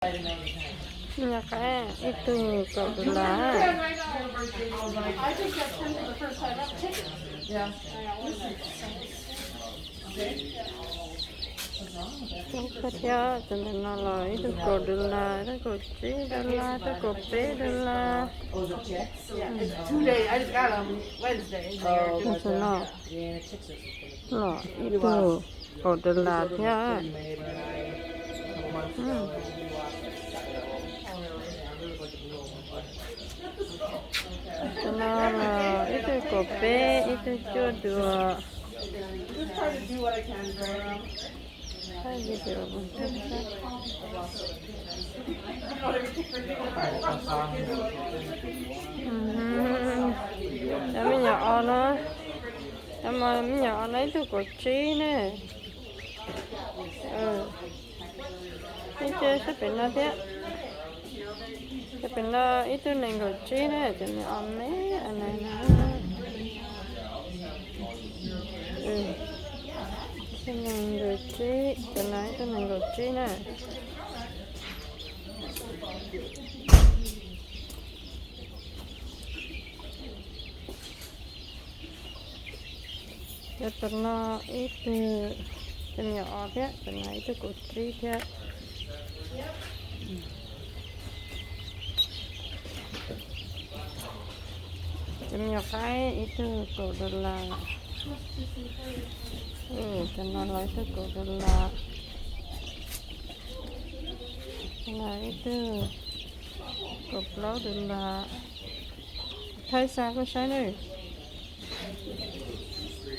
Nhà cái itu kebelah. I think that's him for the first time. That's tickets. Yeah. Saya jangan nolak itu kebelah, itu kebelah, itu kebelah. Oh, the checks? Yeah, it's 2 days. I just got them Wednesday. Oh, Masa no, yeah, checks are supposed no itu kebelah ya. to be made a couple months ago. Kenapa? Itu kopi, itu jodoh. Just try to do what I can for him. Lagi dia Kami nhỏ nó, kami nhỏ nó itu koci nè. Itu sebenarnya dia. Sebenarnya itu nenggoci nè, jadi ame, anak-anak. Nenggoci, karena itu nenggoci nè. Karena itu ternyata dia, karena itu koci dia. Ternyata cái itu kebelah. Kenapa itu kebelah? Nah itu kebelah adalah thấy sao cái sai này